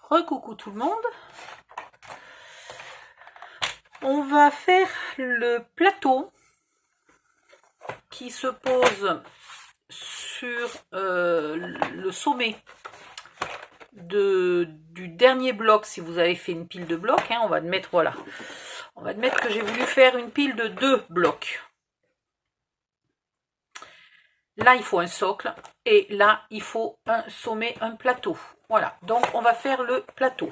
Recoucou tout le monde. On va faire le plateau qui se pose sur le sommet du dernier bloc. Si vous avez fait une pile de blocs, on va admettre, voilà. On va admettre que j'ai voulu faire une pile de 2 blocs. Là, il faut un socle et là, il faut un sommet, un plateau. Voilà, donc on va faire le plateau.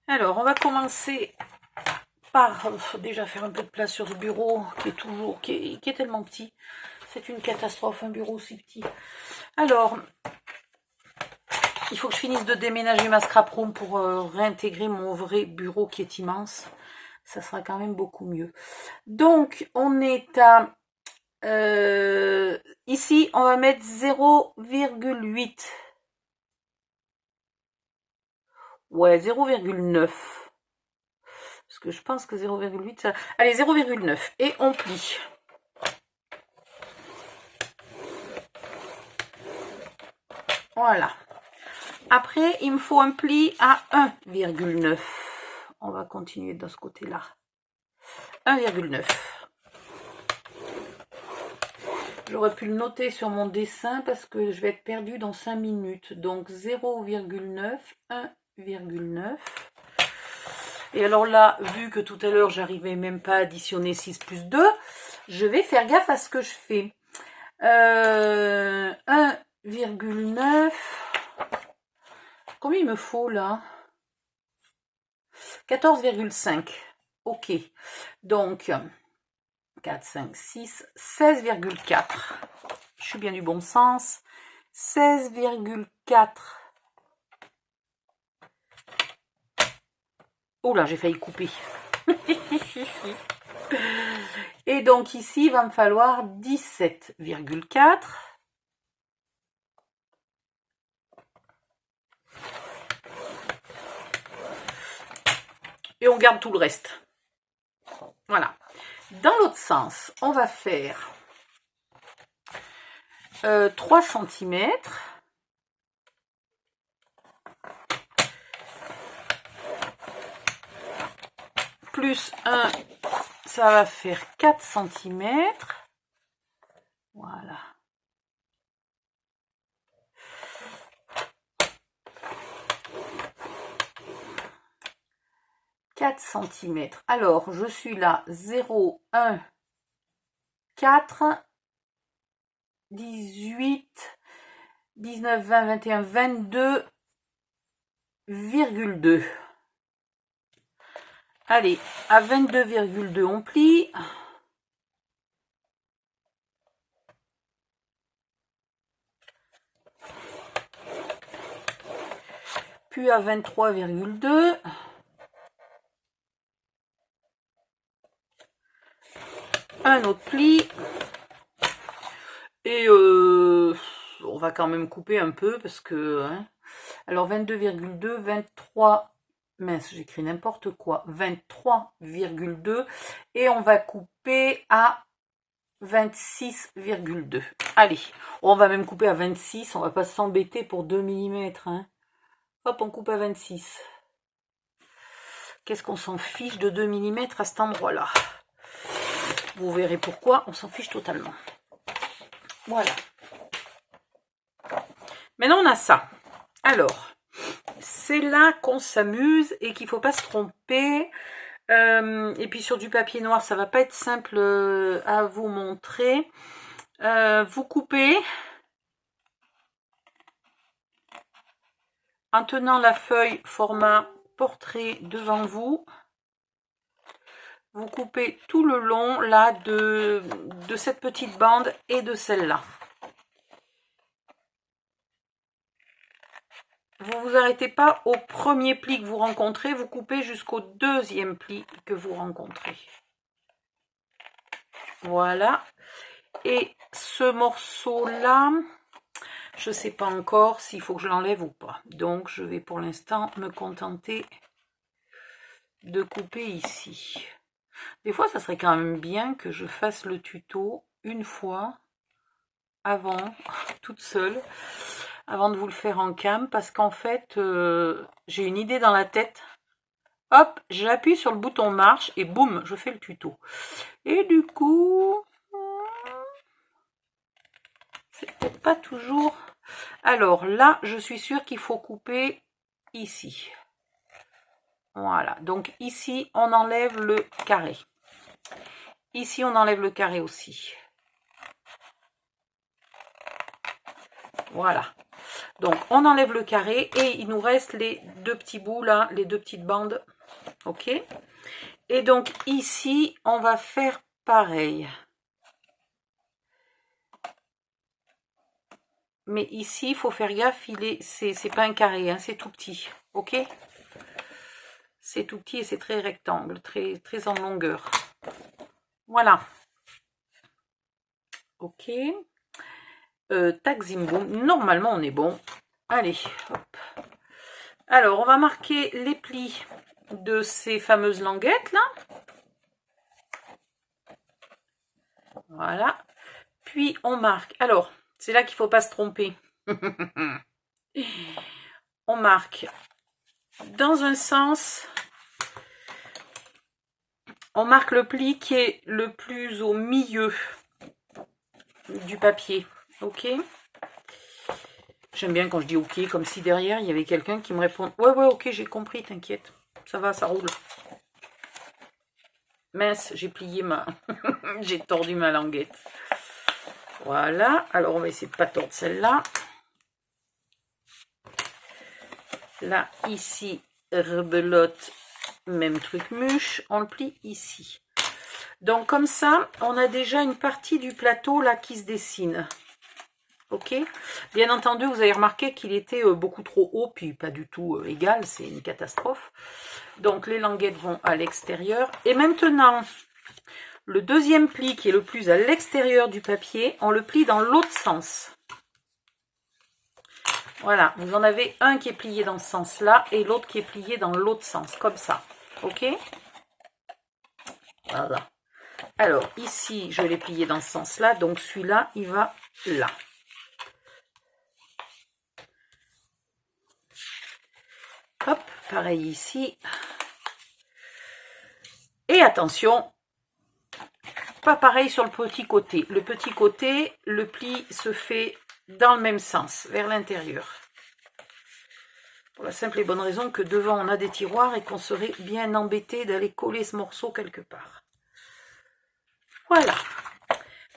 Alors, on va commencer par déjà faire un peu de place sur ce bureau qui est tellement petit. C'est une catastrophe, un bureau si petit. Alors, il faut que je finisse de déménager ma scrap room pour réintégrer mon vrai bureau qui est immense. Ça sera quand même beaucoup mieux. Donc, on est à... ici, on va mettre 0,8. Ouais, 0,9. Parce que je pense que 0,8, ça... Allez, 0,9. Et on plie. Voilà. Après, il me faut un pli à 1,9. On va continuer de ce côté-là. 1,9. J'aurais pu le noter sur mon dessin parce que je vais être perdue dans 5 minutes. Donc 0,9, 1,9. Et alors là, vu que tout à l'heure, j'arrivais même pas à additionner 6 plus 2, je vais faire gaffe à ce que je fais. 1,9. Combien il me faut là? 14,5. Ok. Donc, 4, 5, 6, 16,4. Je suis bien du bon sens. 16,4. Oh là, j'ai failli couper. Et donc ici, il va me falloir 17,4. Et on garde tout le reste. Voilà. Dans l'autre sens, on va faire 3 cm. Plus 1, ça va faire 4 cm. Voilà. cm. Alors, je suis là 0, 1, 4, 18, 19, 20, 21, 22,2. Allez, à 22,2, on plie. Puis à 23,2. Un autre pli. Et on va quand même couper un peu parce que... alors 22,2, 23... Mince, j'écris n'importe quoi. 23,2. Et on va couper à 26,2. Allez, on va même couper à 26. On va pas s'embêter pour 2 mm. Hop, on coupe à 26. Qu'est-ce qu'on s'en fiche de 2 mm à cet endroit-là? Vous verrez pourquoi, on s'en fiche totalement. Voilà. Maintenant, on a ça. Alors, c'est là qu'on s'amuse et qu'il ne faut pas se tromper. Et puis, sur du papier noir, ça ne va pas être simple à vous montrer. Vous coupez en tenant la feuille format portrait devant vous. Vous coupez tout le long là de cette petite bande et de celle-là. Vous vous arrêtez pas au premier pli que vous rencontrez, vous coupez jusqu'au deuxième pli que vous rencontrez. Voilà. Et ce morceau-là, je ne sais pas encore s'il faut que je l'enlève ou pas. Donc, je vais pour l'instant me contenter de couper ici. Des fois, ça serait quand même bien que je fasse le tuto une fois avant, toute seule. avant de vous le faire en cam, parce qu'en fait, j'ai une idée dans la tête. Hop, j'appuie sur le bouton marche et boum, je fais le tuto. Et du coup, c'est peut-être pas toujours... Alors là, je suis sûre qu'il faut couper ici. Voilà, donc ici, on enlève le carré. Ici, on enlève le carré aussi. Voilà. Donc, on enlève le carré et il nous reste les deux petits bouts là, les deux petites bandes. Ok. Et donc, ici, on va faire pareil. Mais ici, il faut faire gaffe, c'est pas un carré, hein, c'est tout petit. Ok. C'est tout petit et c'est très rectangle, très en longueur. Voilà. Ok. Tac, zim, boum. Normalement, on est bon. Allez, hop. Alors, on va marquer les plis de ces fameuses languettes, là. Voilà. Puis, on marque. Alors, c'est là qu'il ne faut pas se tromper. On marque dans un sens. On marque le pli qui est le plus au milieu du papier. Ok. J'aime bien quand je dis ok, comme si derrière il y avait quelqu'un qui me répond ouais, ok, j'ai compris, t'inquiète. Ça va, ça roule. Mince, j'ai plié ma... j'ai tordu ma languette. Voilà. Alors, on va essayer de pas tordre celle-là. Là, ici, rebelote, même truc mûche. On le plie ici. Donc, comme ça, on a déjà une partie du plateau là qui se dessine. Ok. Bien entendu, vous avez remarqué qu'il était beaucoup trop haut, puis pas du tout égal, c'est une catastrophe. Donc, les languettes vont à l'extérieur. Et maintenant, le deuxième pli qui est le plus à l'extérieur du papier, on le plie dans l'autre sens. Voilà, vous en avez un qui est plié dans ce sens-là et l'autre qui est plié dans l'autre sens, comme ça. Ok. Voilà. Alors, ici, je l'ai plié dans ce sens-là, donc celui-là, il va là. Hop, pareil ici. Et attention, pas pareil sur le petit côté. Le petit côté, le pli se fait dans le même sens, vers l'intérieur. Pour la simple et bonne raison que devant, on a des tiroirs et qu'on serait bien embêté d'aller coller ce morceau quelque part. Voilà.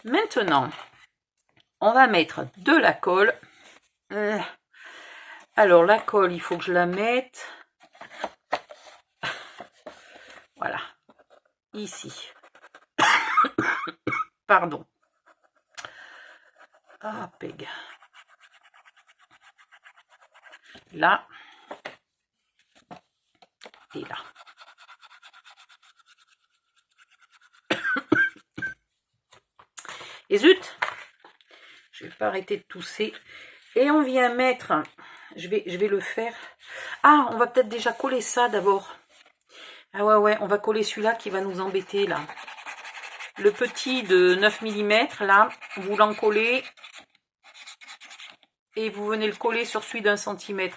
Maintenant, on va mettre de la colle. Alors, la colle, il faut que je la mette. Voilà. Ici. Pardon. Ah, peg. Là. Et là. Et zut! Je vais pas arrêter de tousser. Et on vient mettre... Je vais le faire. Ah, on va peut-être déjà coller ça d'abord. Ah ouais, on va coller celui-là qui va nous embêter, là. Le petit de 9 mm, là, vous l'encollez. Et vous venez le coller sur celui d'1 cm.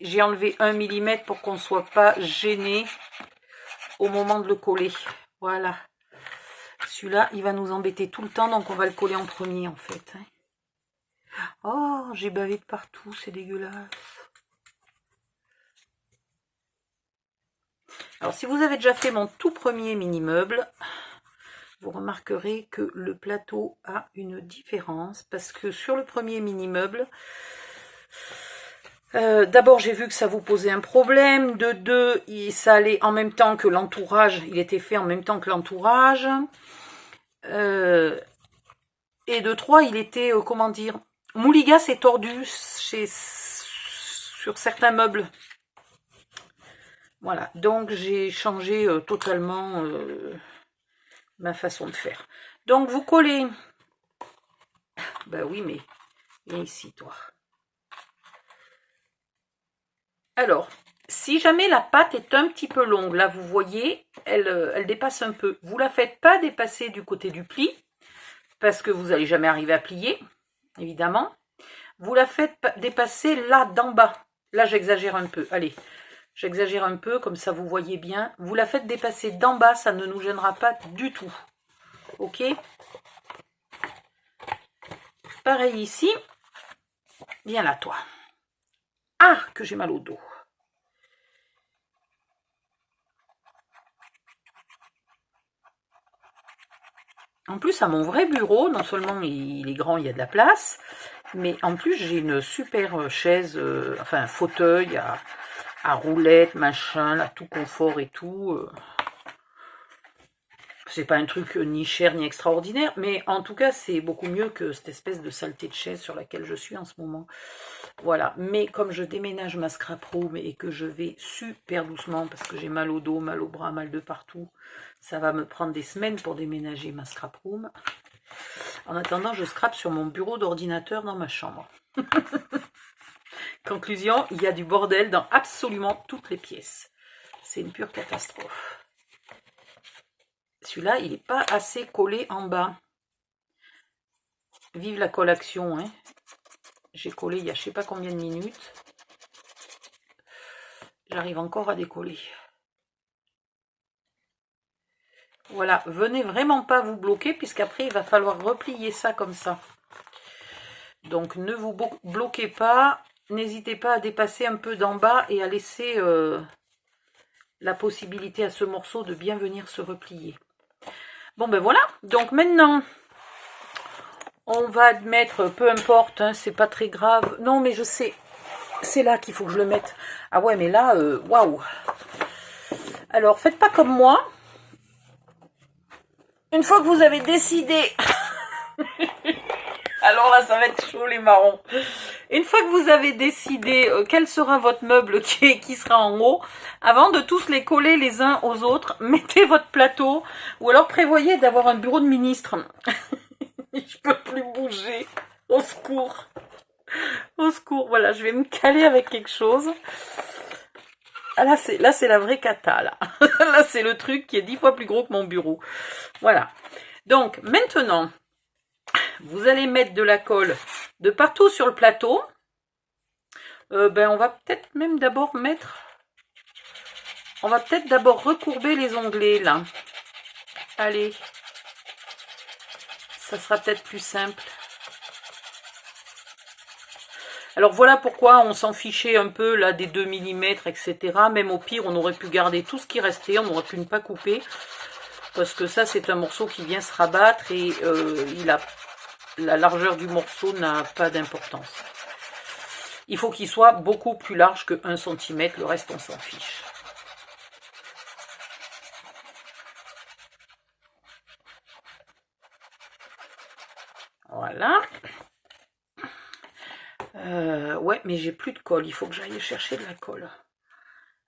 J'ai enlevé 1 mm pour qu'on ne soit pas gêné au moment de le coller. Voilà. Celui-là, il va nous embêter tout le temps, donc on va le coller en premier, en fait. Oh, j'ai bavé de partout, c'est dégueulasse. Alors, si vous avez déjà fait mon tout premier mini-meuble, vous remarquerez que le plateau a une différence, parce que sur le premier mini-meuble, d'abord, j'ai vu que ça vous posait un problème. De deux, ça allait en même temps que l'entourage. Il était fait en même temps que l'entourage. Et de trois, il était, comment dire, mouligas et tordu sur certains meubles. Voilà, donc j'ai changé totalement ma façon de faire. Donc vous collez. Ben oui, mais viens ici, toi. Alors, si jamais la pâte est un petit peu longue, là vous voyez, elle dépasse un peu. Vous la faites pas dépasser du côté du pli, parce que vous n'allez jamais arriver à plier, évidemment. vous la faites dépasser là d'en bas. Là, j'exagère un peu. Allez, j'exagère un peu, comme ça vous voyez bien. Vous la faites dépasser d'en bas, ça ne nous gênera pas du tout. Ok? Pareil ici. Viens là, toi. Ah, que j'ai mal au dos. En plus, à mon vrai bureau, non seulement il est grand, il y a de la place, mais en plus, j'ai une super chaise, enfin, un fauteuil à roulettes, machin, là, tout confort et tout. C'est pas un truc ni cher ni extraordinaire, mais en tout cas, c'est beaucoup mieux que cette espèce de saleté de chaise sur laquelle je suis en ce moment. Voilà, mais comme je déménage ma scrap room et que je vais super doucement parce que j'ai mal au dos, mal au bras, mal de partout, ça va me prendre des semaines pour déménager ma scrap room. En attendant, je scrape sur mon bureau d'ordinateur dans ma chambre. Conclusion, il y a du bordel dans absolument toutes les pièces. C'est une pure catastrophe. Celui-là, il n'est pas assez collé en bas. Vive la collation, hein. J'ai collé il y a je sais pas combien de minutes. J'arrive encore à décoller. Voilà, venez vraiment pas vous bloquer, puisqu'après, il va falloir replier ça comme ça. Donc, ne vous bloquez pas. N'hésitez pas à dépasser un peu d'en bas et à laisser la possibilité à ce morceau de bien venir se replier. Bon, ben voilà. Donc, maintenant, on va admettre, peu importe, hein, c'est pas très grave. Non, mais je sais, c'est là qu'il faut que je le mette. Ah ouais, mais là, waouh. Alors, faites pas comme moi. Une fois que vous avez décidé... Alors là, ça va être chaud les marrons. Une fois que vous avez décidé quel sera votre meuble qui sera en haut, avant de tous les coller les uns aux autres, mettez votre plateau ou alors prévoyez d'avoir un bureau de ministre. Je peux plus bouger. Au secours. Au secours. Voilà, je vais me caler avec quelque chose. Ah, là, c'est la vraie cata, là. Là, c'est le truc qui est 10 fois plus gros que mon bureau. Voilà. Donc, maintenant, vous allez mettre de la colle de partout sur le plateau. On va peut-être même d'abord mettre... On va peut-être d'abord recourber les onglets, là. Allez. Ça sera peut-être plus simple. Alors voilà pourquoi on s'en fichait un peu là des 2 mm, etc. Même au pire, on aurait pu garder tout ce qui restait, on aurait pu ne pas couper. Parce que ça, c'est un morceau qui vient se rabattre et la largeur du morceau n'a pas d'importance. Il faut qu'il soit beaucoup plus large que 1 cm, le reste on s'en fiche. Voilà. Ouais, mais j'ai plus de colle, il faut que j'aille chercher de la colle.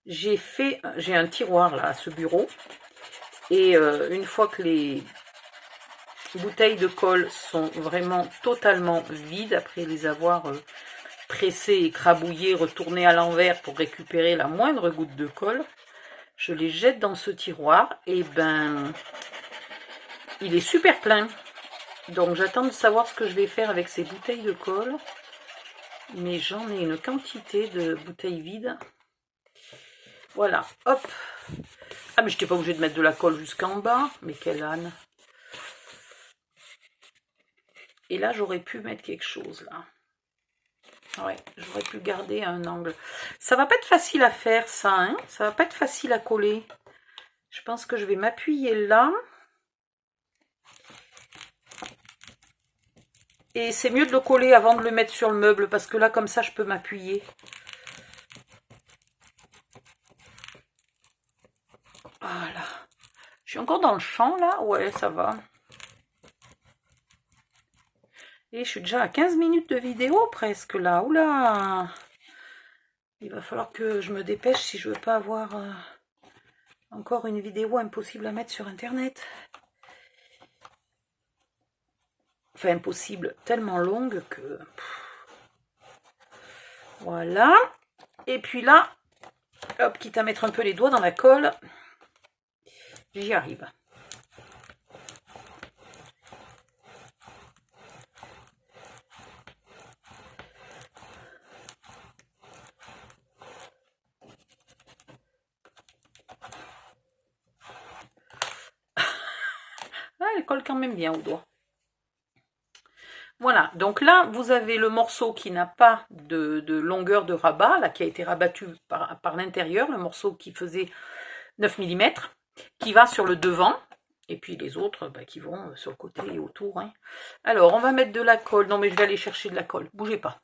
J'ai un tiroir là à ce bureau. Et une fois que les bouteilles de colle sont vraiment totalement vides, après les avoir pressées, écrabouillées, retournées à l'envers pour récupérer la moindre goutte de colle, je les jette dans ce tiroir et ben il est super plein. Donc j'attends de savoir ce que je vais faire avec ces bouteilles de colle. Mais j'en ai une quantité de bouteilles vides. Voilà, hop. Ah, mais je n'étais pas obligée de mettre de la colle jusqu'en bas. Mais quelle âne. Et là, j'aurais pu mettre quelque chose, là. Ouais, j'aurais pu garder un angle. Ça va pas être facile à faire, ça, hein. Ça va pas être facile à coller. Je pense que je vais m'appuyer là. Et c'est mieux de le coller avant de le mettre sur le meuble, parce que là, comme ça, je peux m'appuyer. Voilà. Je suis encore dans le champ, là. Ouais, ça va. Et je suis déjà à 15 minutes de vidéo, presque, là. Oula! Il va falloir que je me dépêche si je veux pas avoir encore une vidéo impossible à mettre sur Internet. Enfin, impossible, tellement longue que... Voilà. Et puis là, hop, quitte à mettre un peu les doigts dans la colle, j'y arrive. colle quand même bien au doigt. Voilà, donc là, vous avez le morceau qui n'a pas de longueur de rabat, là, qui a été rabattu par l'intérieur, le morceau qui faisait 9 mm, qui va sur le devant, et puis les autres qui vont sur le côté et autour. Hein. Alors, on va mettre de la colle. Non, mais je vais aller chercher de la colle. Bougez pas.